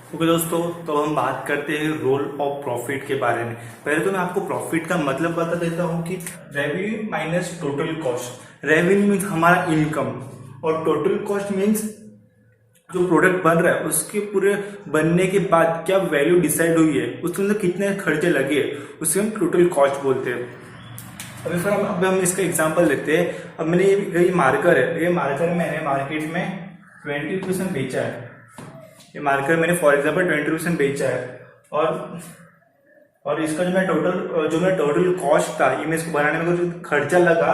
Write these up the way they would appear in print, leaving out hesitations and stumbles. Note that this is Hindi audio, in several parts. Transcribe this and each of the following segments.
ओके दोस्तों, तो हम बात करते हैं रोल ऑफ प्रॉफिट के बारे में। पहले तो मैं आपको प्रॉफिट का मतलब बता देता हूँ कि revenue minus total cost. Revenue means हमारा इनकम और टोटल कॉस्ट मीन्स जो प्रोडक्ट बन रहा है उसके पूरे बनने के बाद क्या वैल्यू डिसाइड हुई है, उसके अंदर कितने खर्चे लगे, उससे हम टोटल कॉस्ट बोलते हैं। अभी फिर हम इसका एग्जांपल लेते हैं। अब मैंने ये मार्कर है, ये मार्कर मैंने मार्केट में 20% बेचा है। ये मार्कर मैंने फॉर एग्जांपल 20% बेचा है और इसका जो मेरा टोटल कॉस्ट था इमेज को बनाने में जो खर्चा लगा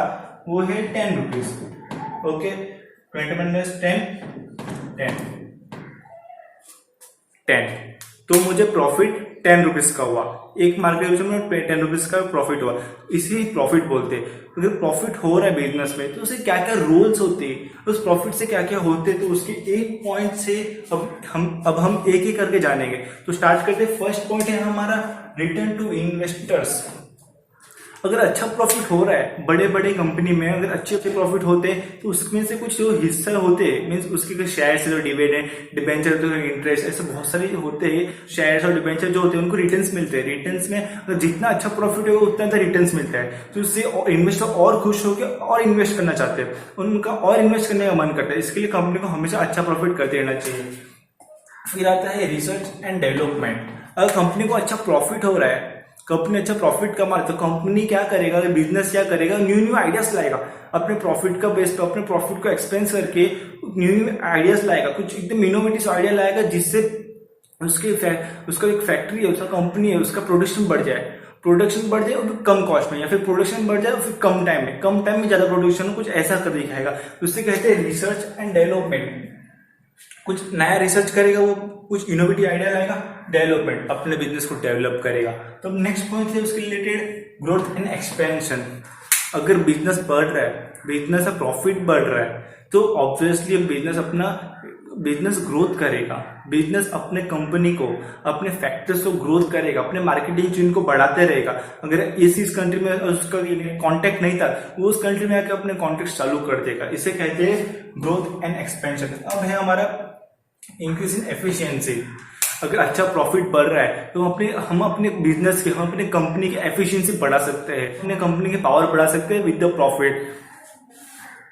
वो है 10 रुपीज। ओके, 20 माइनस 10 तो मुझे प्रॉफिट 10 रुपीज का हुआ। एक मार्केट में 10 रुपीज का प्रॉफिट हुआ, इसी प्रॉफिट बोलते हैं। अगर प्रॉफिट हो रहा है बिजनेस में तो उसे क्या क्या रोल्स होते हैं, उस प्रॉफिट से क्या क्या होते हैं, तो उसके एक पॉइंट से अब हम एक एक करके जानेंगे। तो स्टार्ट करते हैं। फर्स्ट पॉइंट है हमारा रिटर्न टू इन्वेस्टर्स। अगर अच्छा प्रॉफिट हो रहा है बड़े बड़े कंपनी में, अगर अच्छे प्रॉफिट होते हैं तो उसमें से कुछ जो हिस्सा होते हैं मीन्स उसके शेयर से जो डिविडेंड डिबेंचर तो इंटरेस्ट ऐसे बहुत सारे होते हैं। शेयर्स और डिबेंचर जो होते हैं उनको रिटर्न्स मिलते हैं। रिटर्न्स में अगर जितना अच्छा प्रॉफिट होगा उतना ज्यादा रिटर्न्स मिलता है, तो उससे इन्वेस्टर और खुश होकर और इन्वेस्ट करना चाहते हैं, उनका और इन्वेस्ट करने का मन करता है। इसके लिए कंपनी को हमेशा अच्छा प्रॉफिट करते रहना चाहिए। फिर आता है रिसर्च एंड डेवलपमेंट। अगर कंपनी को अच्छा प्रॉफिट हो रहा है, कंपनी अच्छा प्रॉफिट कमा रही है, तो कंपनी क्या करेगा, बिजनेस क्या करेगा, न्यू न्यू आइडियाज लाएगा। अपने प्रॉफिट का बेस पे अपने प्रॉफिट को एक्सपेंस करके न्यू न्यू आइडियाज लाएगा, कुछ एकदम इनोवेटिव आइडिया लाएगा जिससे उसका एक फैक्ट्री है, उसका कंपनी है, उसका प्रोडक्शन बढ़ जाए। प्रोडक्शन बढ़ जाए और कम कॉस्ट में, या फिर प्रोडक्शन बढ़ जाए और फिर कम टाइम में ज्यादा प्रोडक्शन हो, कुछ ऐसा कर दिखाएगा। उससे कहते हैं रिसर्च एंड डेवलपमेंट। कुछ नया रिसर्च करेगा, वो कुछ इनोवेटिव आइडिया लाएगा, डेवलपमेंट अपने बिजनेस को डेवलप करेगा। तो नेक्स्ट पॉइंट है उसके रिलेटेड ग्रोथ एंड एक्सपेंशन। अगर बिजनेस बढ़ रहा है, बिजनेस का प्रॉफिट बढ़ रहा है, तो ऑब्वियसली बिजनेस ग्रोथ करेगा। बिजनेस अपने कंपनी को, अपने फैक्टर्स को ग्रोथ करेगा, अपने मार्केटिंग चेन को बढ़ाते रहेगा। अगर इस कंट्री में उसका कॉन्टेक्ट नहीं था, वो उस कंट्री में आकर अपने कॉन्टेक्ट चालू कर देगा। इसे कहते हैं ग्रोथ एंड एक्सपेंशन। अब है हमारा इंक्रीज इन एफिशिएंसी। अगर अच्छा प्रॉफिट बढ़ रहा है तो हम अपने बिजनेस के, हम अपने कंपनी की एफिशिएंसी बढ़ा सकते हैं, अपने कंपनी की पावर बढ़ा सकते हैं विद द प्रॉफिट।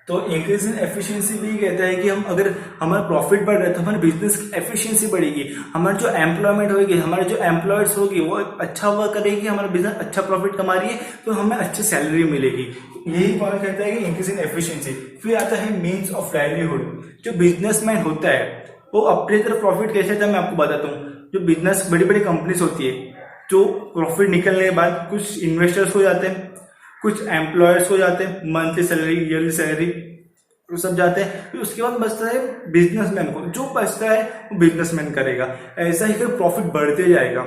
तो इंक्रीज इन एफिशिएंसी भी कहता है कि अगर हमारा प्रॉफिट बढ़ रहा है तो हमारे बिजनेस की एफिशिएंसी बढ़ेगी, हमारी जो एम्प्लॉयमेंट होगी, हमारे जो एम्प्लॉयर्स होगी वो अच्छा वर्क करेगी, हमारा बिजनेस अच्छा प्रॉफिट कमा रही है तो हमें अच्छी सैलरी मिलेगी। यही पॉइंट कहता है कि इंक्रीज इन एफिशिएंसी। फिर आता है मीन्स ऑफ लाइवलीहुड। जो बिजनेसमैन होता है वो अपनी तरफ प्रॉफिट कैसे था मैं आपको बताता हूँ। जो बिजनेस बड़ी बड़ी कंपनीज होती है, जो प्रॉफिट निकलने के बाद कुछ इन्वेस्टर्स हो जाते हैं, कुछ एम्प्लॉयर्स हो जाते हैं, मंथली सैलरी, ईयरली सैलरी, वो सब जाते हैं। फिर उसके बाद बचता है बिजनेसमैन को, जो बचता है वो बिजनेसमैन करेगा। ऐसा ही फिर प्रॉफिट बढ़ते जाएगा,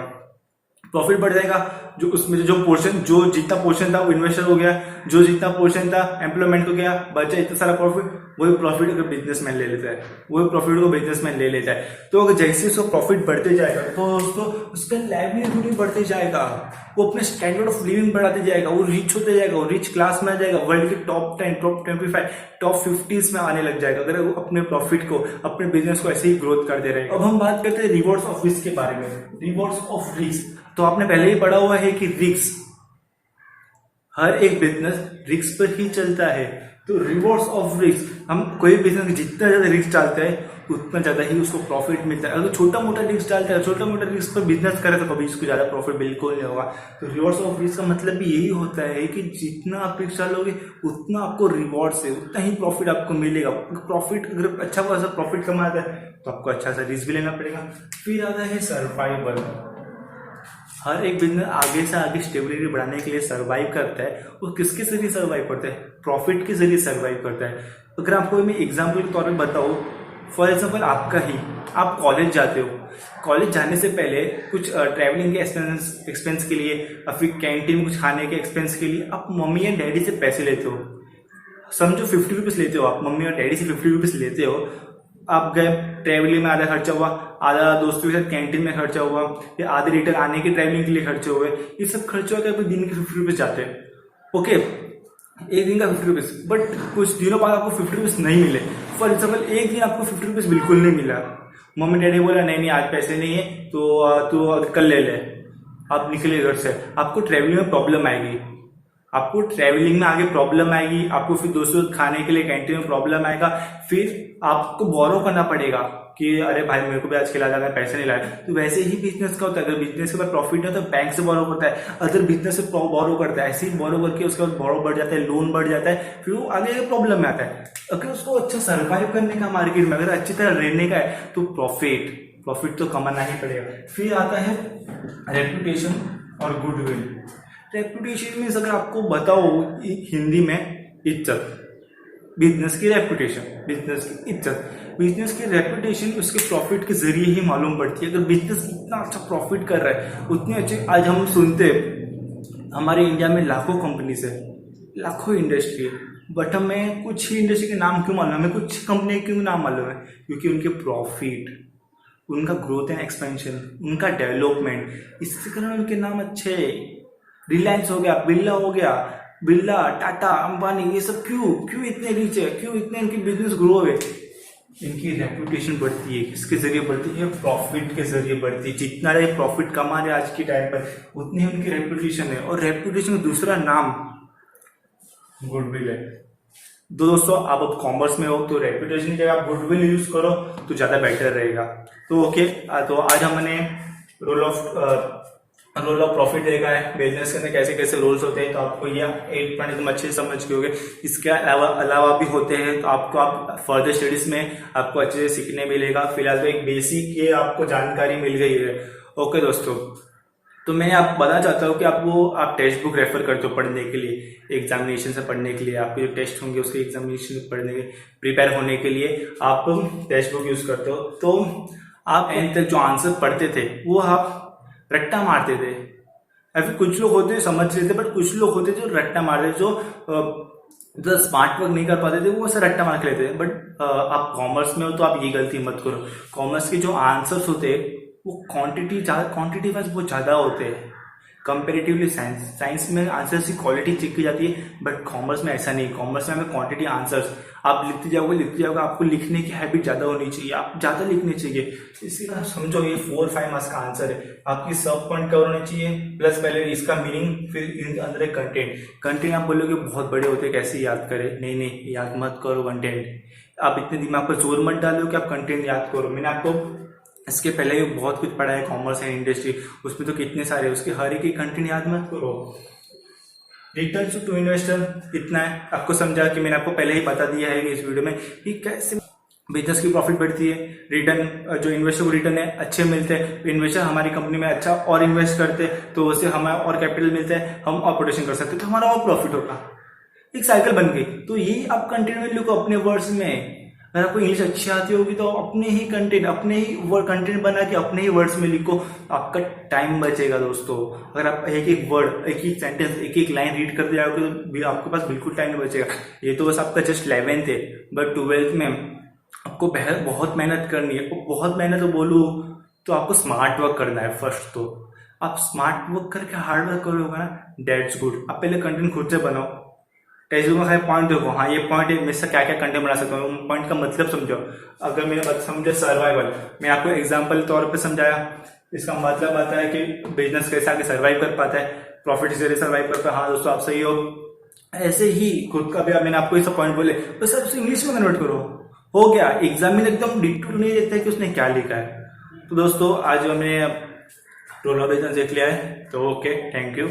प्रॉफिट बढ़ जाएगा। जो उसमें जो जितना पोर्शन था वो इन्वेस्टर हो गया, जो जितना पोर्शन था एम्प्लॉयमेंट हो गया, बचा इतना सारा प्रॉफिट, वही प्रॉफिट अगर बिजनेसमैन ले लेता है, वही प्रॉफिट को बिजनेसमैन ले लेता है। तो अगर जैसे उसका प्रॉफिट बढ़ते जाएगा तो दोस्तों उसका लाइवलीहुड भी बढ़ते जाएगा, वो अपने स्टैंडर्ड ऑफ लिविंग बढ़ाते जाएगा, वो रिच होते जाएगा, वो रिच क्लास में आ जाएगा, वर्ल्ड के टॉप 10, टॉप 25, टॉप 50 में आने लग जाएगा अगर वो अपने प्रॉफिट को, अपने बिजनेस को ऐसे ही ग्रोथ करते रहेगा। अब हम बात करते हैं रिवॉर्ड्स ऑफ रिस्क के बारे में। रिवॉर्ड्स ऑफ रिस्क तो आपने पहले ही पढ़ा हुआ है कि रिस्क, हर एक बिजनेस रिस्क पर ही चलता है। तो रिवॉर्ड्स ऑफ रिस्क, हम कोई बिजनेस जितना ज्यादा रिस्क डालता है उतना ज्यादा ही उसको प्रॉफिट मिलता है। अगर छोटा मोटा रिस्क डालता है, छोटा मोटा रिस्क पर बिजनेस करे तो कभी उसको ज्यादा प्रॉफिट बिल्कुल नहीं होगा। तो रिवॉर्ड्स ऑफ रिस्क का मतलब भी यही होता है कि जितना आप रिस्क डालोगे उतना आपको रिवॉर्ड से उतना ही प्रॉफिट आपको मिलेगा। प्रॉफिट अगर अच्छा खासा प्रॉफिट कमाता है तो आपको अच्छा सा रिस्क भी लेना पड़ेगा। फिर आता है सर्वाइवल। हर एक बिजनेस आगे से आगे स्टेबिलिटी बढ़ाने के लिए सर्वाइव करता है। वो किसके जरिए सर्वाइव करता है? प्रॉफिट के जरिए सर्वाइव करता है। अगर आपको मैं एग्जाम्पल के तौर पर बताऊं, फॉर एग्जाम्पल आपका ही, आप कॉलेज जाते हो, कॉलेज जाने से पहले कुछ ट्रैवलिंग के एक्सपेंस के लिए या फिर कैंटीन में कुछ खाने के एक्सपेंस के लिए आप मम्मी या डैडी से पैसे लेते हो। समझो 50 रुपीज लेते हो, आप मम्मी और डैडी से 50 रुपीज लेते हो। आप गए, ट्रेवलिंग में आधा खर्चा हुआ, आधा दोस्तों के साथ कैंटीन में खर्चा हुआ, या आधे रिटर्न आने की ट्रैवलिंग के लिए खर्चे हुए। ये सब खर्चे होकर दिन के 50 रुपीज जाते हैं। ओके, एक दिन का 50 रुपीज, बट कुछ दिनों बाद आपको 50 रुपीज नहीं मिले। फॉर एग्जाम्पल एक दिन आपको 50 रुपीज बिल्कुल नहीं मिला, मम्मी डैडी बोला नहीं नहीं आज पैसे नहीं है तो तू कल ले ले, आप निकले घर से, आपको ट्रेवलिंग में प्रॉब्लम आएगी, आपको ट्रेवलिंग में आगे प्रॉब्लम आएगी, आपको फिर दोस्तों खाने के लिए कैंटीन में प्रॉब्लम आएगा, फिर आपको बोरो करना पड़ेगा कि अरे भाई मेरे को भी आज खिला जाना है, पैसे नहीं लाए। तो वैसे ही बिजनेस का होता है, अगर बिजनेस के बाद प्रॉफिट है तो बैंक से बोरो करता है, अदर बिजनेस से बोरो करता है, ऐसे ही बोरो करके उसके बाद बोरो बढ़ जाता है, लोन बढ़ जाता है, फिर वो आगे प्रॉब्लम में आता है। अगर उसको अच्छा सर्वाइव करने का मार्केट में, अगर अच्छी तरह रहने का है तो प्रॉफिट तो कमाना ही पड़ेगा। फिर आता है रेपुटेशन और गुडविल। रेपुटेशन मीन्स अगर आपको बताओ हिंदी में इज्जत, बिजनेस की रेपुटेशन, बिजनेस की इज्जत, बिजनेस की रेपुटेशन उसके प्रॉफिट के जरिए ही मालूम पड़ती है। अगर बिजनेस इतना अच्छा प्रॉफिट कर रहा है, उतने अच्छे, आज हम सुनते हमारे इंडिया में लाखों कंपनीज है, लाखों इंडस्ट्री है, बट हमें कुछ ही इंडस्ट्री के नाम क्यों मालूम है, हमें कुछ कंपनी के नाम मालूम है, क्योंकि उनके प्रॉफिट, उनका ग्रोथ एंड एक्सपेंशन, उनका डेवलपमेंट, इसके कारण उनके नाम अच्छे है। रिलायंस हो गया, बिरला, टाटा, अंबानी, ये सब क्यों इतने रिच है, क्यों इतने इनकी बिजनेस ग्रो है? इनकी रेपुटेशन बढ़ती है, किसके जरिए बढ़ती है? प्रॉफिट के जरिए बढ़ती है। जितना ये प्रॉफिट कमा रहे आज की टाइम पर, उतनी उनकी रेपुटेशन है, और रेपुटेशन का दूसरा नाम गुडविल है। दोस्तों आप अब कॉमर्स में हो तो रेपुटेशन की जगह आप गुडविल यूज करो तो ज्यादा बेटर रहेगा। तो ओके, तो आज हमने रोल ऑफ प्रॉफिट देखा है, बिजनेस के अंदर कैसे कैसे रोल्स होते हैं, तो आपको ये 8 पॉइंट तुम अच्छे से समझ गए होंगे। इसके अलावा भी होते हैं, तो आपको आप फर्दर स्टडीज में आपको अच्छे से सीखने मिलेगा। फिलहाल तो एक बेसिक ये आपको जानकारी मिल गई है। ओके दोस्तों, तो मैं आपको बताना चाहता हूँ कि आप टेक्स्ट बुक रेफर करते हो पढ़ने के लिए, एग्जामिनेशन से पढ़ने के लिए, आपके जो टेस्ट होंगे उसके एग्जामिनेशन पढ़ने के प्रिपेयर होने के लिए आप टेक्स्ट बुक यूज करते हो। तो आप एंड तक जो आंसर पढ़ते थे वो आप रट्टा मारते थे, या फिर कुछ लोग होते समझ रहे थे, बट कुछ लोग होते जो रट्टा मारते, जो स्मार्ट वर्क नहीं कर पाते थे वो ऐसा रट्टा मार के लेते थे। बट आप कॉमर्स में हो तो आप ये गलती मत करो। कॉमर्स के जो आंसर्स होते हैं वो क्वांटिटी वाइज बहुत ज्यादा होते हैं कंपेरेटिवली साइंस में आंसर्स की क्वालिटी चेक की जाती है, बट कॉमर्स में ऐसा नहीं। कॉमर्स में हमें क्वांटिटी आंसर्स आप लिखते जाओगे, आपको लिखने की हैबिट ज्यादा होनी चाहिए, आप ज्यादा लिखने चाहिए। इसी तरह समझो ये 4-5 मार्क्स का आंसर है, आपकी सब पॉइंट कवर होने चाहिए, प्लस पहले इसका मीनिंग, फिर अंदर कंटेंट आप बोलोगे बहुत बड़े होते कैसे याद करें, नहीं याद मत करो कंटेंट। आप इतने दिमाग पर जोर मत डालो कि आप कंटेंट याद करो। मैंने आपको इसके पहले भी बहुत कुछ पढ़ा है, कॉमर्स एंड इंडस्ट्री, उसमें तो कितने सारे, उसके हर एक कंटेंट याद मत करो। रिटर्न टू इन्वेस्टर इतना है, आपको समझा कि मैंने आपको पहले ही बता दिया है कि इस वीडियो में कि कैसे बिजनेस की प्रॉफिट बढ़ती है। रिटर्न जो इन्वेस्टर को रिटर्न है अच्छे मिलते हैं, इन्वेस्टर हमारी कंपनी में अच्छा और इन्वेस्ट करते हैं तो उससे हमें और कैपिटल मिलता है, हम और प्रोडक्शन कर सकते हैं, तो हमारा और प्रॉफिट होगा। एक साइकिल बन गई। तो ये आप कंटेंट में लिखो अपने वर्ड्स में। अगर आपको इंग्लिश अच्छी आती होगी तो अपने ही कंटेंट बना के अपने ही वर्ड्स में लिखो, आपका टाइम बचेगा दोस्तों। अगर आप एक वर्ड, एक सेंटेंस, एक लाइन रीड करते जाओगे तो आपके पास बिल्कुल टाइम नहीं बचेगा। ये तो बस आपका जस्ट 11th है, बट 12th में आपको बहुत मेहनत करनी है। बहुत मेहनत तो बोलूँ तो आपको स्मार्ट वर्क करना है। फर्स्ट तो आप स्मार्ट वर्क करके हार्ड वर्क करोगे ना, दैट्स गुड। आप पहले कंटेंट खुद से बनाओ, टेक्स्ट बुक में खाली पॉइंट देखो, हाँ ये पॉइंट है, मैं इससे क्या क्या कंटेंट बना सकता हूँ, पॉइंट का मतलब समझो। अगर मैंने बात समझे सर्वाइवल, मैं आपको एग्जांपल तौर पे समझाया, इसका मतलब आता है कि बिजनेस कैसे आगे सर्वाइव कर पाता है, प्रॉफिट से सर्वाइव करता है। हाँ दोस्तों आप सही हो। ऐसे ही खुद का भी मैंने आपको ये सब पॉइंट बोले तो सब इंग्लिश में कन्वर्ट करो, हो गया। एग्जाम में एकदम डिटेल नहीं देता है कि उसने क्या लिखा है। तो दोस्तों आज हमने रोल ऑफ बिजनेस देख लिया है, तो ओके, थैंक यू।